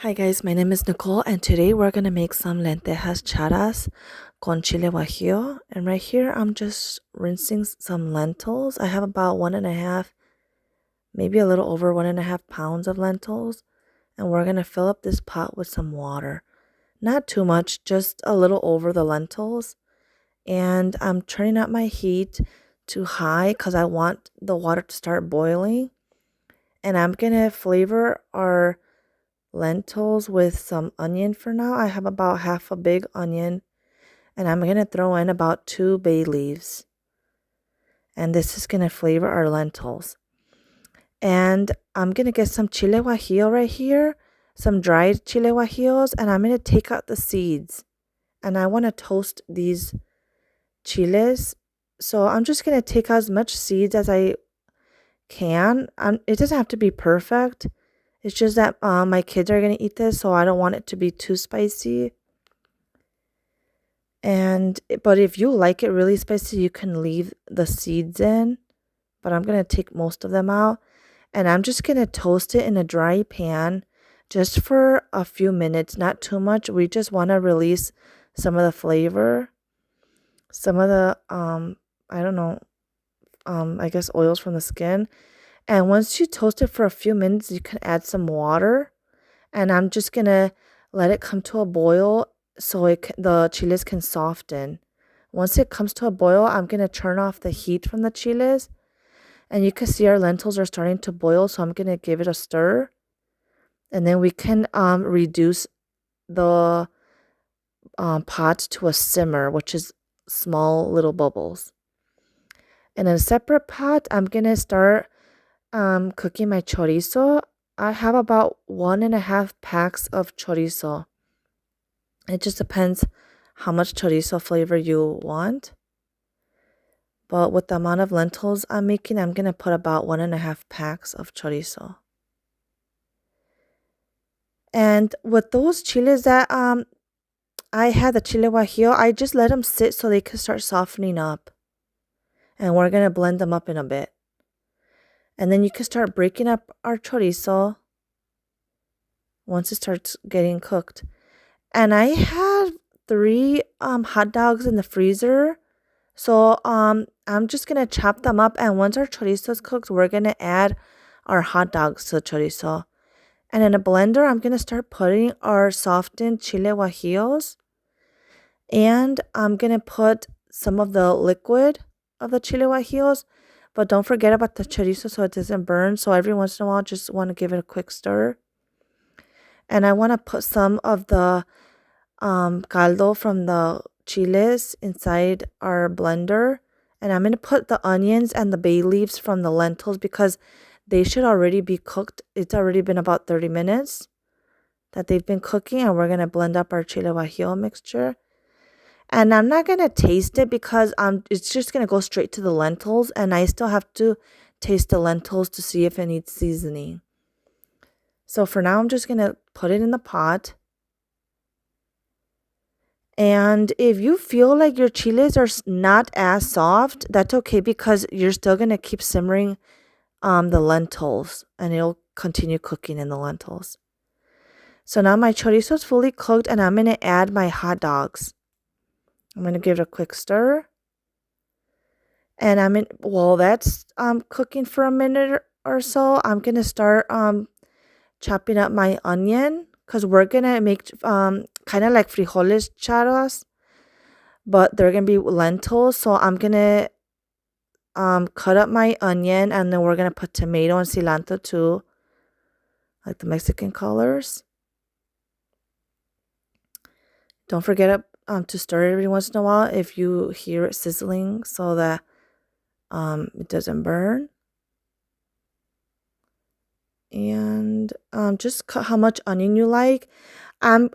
Hi guys, my name is Nicole and today we're gonna make some lentejas charras con chile guajillo. And right here I'm just rinsing some lentils. I have about 1.5, maybe a little over 1.5 pounds of lentils. And we're gonna fill up this pot with some water. Not too much, just a little over the lentils. And I'm turning up my heat to high because I want the water to start boiling. And I'm gonna flavor our lentils with some onion for now. I have about half a big onion and I'm going to throw in about 2 bay leaves. And this is going to flavor our lentils. And I'm going to get some chile guajillo right here, some dried chile guajillos, and I'm going to take out the seeds. And I want to toast these chiles. So I'm just going to take out as much seeds as I can. It doesn't have to be perfect. It's just that my kids are going to eat this, so I don't want it to be too spicy. But if you like it really spicy, you can leave the seeds in. But I'm going to take most of them out. And I'm just going to toast it in a dry pan just for a few minutes, not too much. We just want to release some of the flavor, some of the, I don't know, I guess oils from the skin. And once you toast it for a few minutes, you can add some water. And I'm just going to let it come to a boil so the chiles can soften. Once it comes to a boil, I'm going to turn off the heat from the chiles. And you can see our lentils are starting to boil, so I'm going to give it a stir. And then we can reduce the pot to a simmer, which is small little bubbles. In a separate pot, I'm going to start cooking my chorizo. I have about 1.5 packs of chorizo. It just depends how much chorizo flavor you want. But with the amount of lentils I'm making, I'm going to put about 1.5 packs of chorizo. And with those chiles that I had, the chile guajillo, I just let them sit so they can start softening up. And we're going to blend them up in a bit. And then you can start breaking up our chorizo once it starts getting cooked. And I had 3 hot dogs in the freezer. So I'm just going to chop them up. And once our chorizo is cooked, we're going to add our hot dogs to the chorizo. And in a blender, I'm going to start putting our softened chile guajillos. And I'm going to put some of the liquid of the chile guajillos. But don't forget about the chorizo so it doesn't burn. So every once in a while, just want to give it a quick stir. And I want to put some of the caldo from the chiles inside our blender. And I'm going to put the onions and the bay leaves from the lentils because they should already be cooked. It's already been about 30 minutes that they've been cooking. And we're going to blend up our chile guajillo mixture. And I'm not going to taste it because it's just going to go straight to the lentils. And I still have to taste the lentils to see if it needs seasoning. So for now, I'm just going to put it in the pot. And if you feel like your chiles are not as soft, that's okay because you're still going to keep simmering the lentils. And it'll continue cooking in the lentils. So now my chorizo is fully cooked and I'm going to add my hot dogs. I'm going to give it a quick stir. And while that's cooking for a minute or so, I'm going to start chopping up my onion because we're going to make kind of like frijoles charras, but they're going to be lentils. So I'm going to cut up my onion and then we're going to put tomato and cilantro too, like the Mexican colors. Don't forget to stir it every once in a while if you hear it sizzling so that it doesn't burn. And just cut how much onion you like. I'm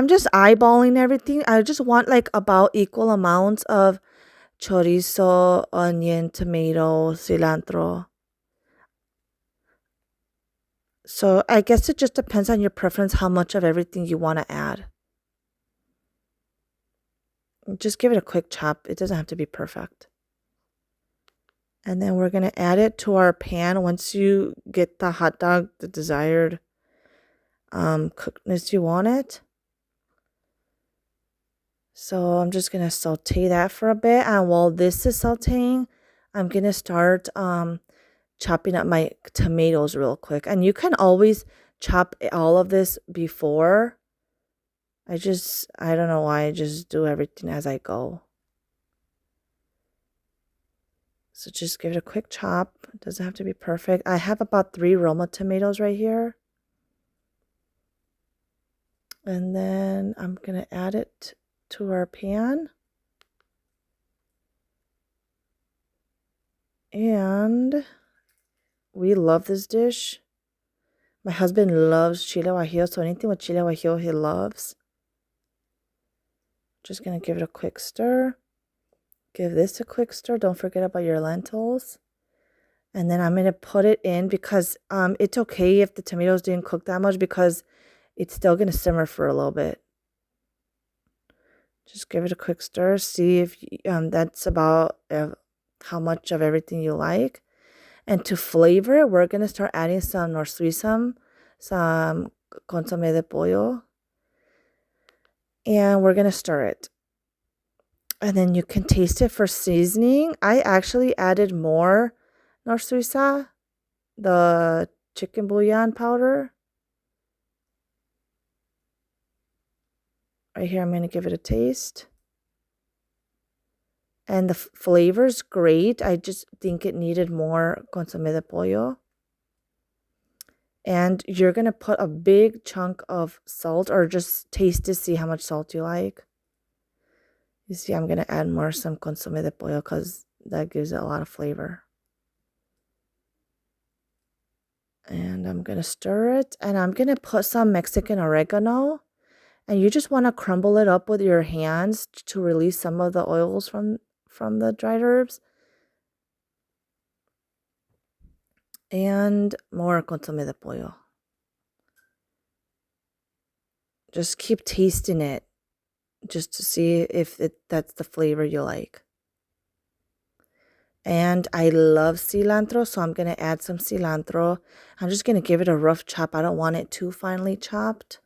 just eyeballing everything. I just want like about equal amounts of chorizo, onion, tomato, cilantro. So I guess it just depends on your preference how much of everything you want to add. Just give it a quick chop. It doesn't have to be perfect. And then we're going to add it to our pan once you get the hot dog, the desired cookedness you want it. So I'm just going to saute that for a bit. And while this is sauteing, I'm going to start chopping up my tomatoes real quick. And you can always chop all of this before. I don't know why, I just do everything as I go. So just give it a quick chop. It doesn't have to be perfect. I have about 3 Roma tomatoes right here. And then I'm going to add it to our pan. And we love this dish. My husband loves chile guajillo, so anything with chile guajillo he loves. Just going to give it a quick stir. Give this a quick stir. Don't forget about your lentils. And then I'm going to put it in because it's okay if the tomatoes didn't cook that much because it's still going to simmer for a little bit. Just give it a quick stir. See if that's about how much of everything you like. And to flavor it, we're going to start adding some Suiza, some consomé de pollo. And we're going to stir it. And then you can taste it for seasoning. I actually added more Suiza, the chicken bouillon powder. Right here, I'm going to give it a taste. And the flavor's great. I just think it needed more consomé de pollo. And you're going to put a big chunk of salt or just taste to see how much salt you like. You see, I'm going to add some consomé de pollo because that gives it a lot of flavor. And I'm going to stir it. And I'm going to put some Mexican oregano. And you just want to crumble it up with your hands to release some of the oils from the dried herbs. And more consomé de pollo. Just keep tasting it just to see if that's the flavor you like. And I love cilantro, so I'm going to add some cilantro. I'm just going to give it a rough chop. I don't want it too finely chopped.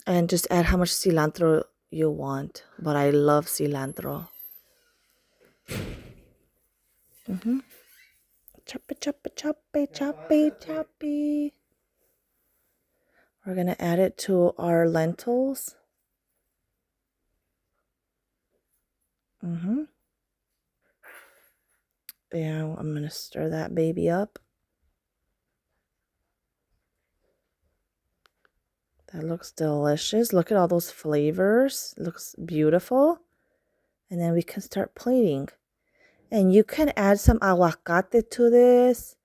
And just add how much cilantro you want. But I love cilantro. Choppy, choppy, choppy, choppy, choppy. We're going to add it to our lentils. Yeah, I'm going to stir that baby up. That looks delicious. Look at all those flavors. It looks beautiful. And then we can start plating. And you can add some aguacate to this.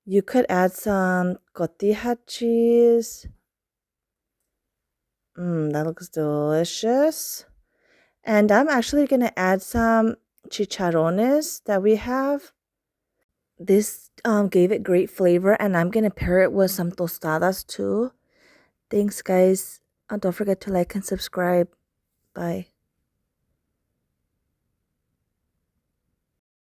You could add some cotija cheese. That looks delicious. And I'm actually going to add some chicharrones that we have. This gave it great flavor. And I'm going to pair it with some tostadas too. Thanks, guys. Don't forget to like and subscribe. Bye.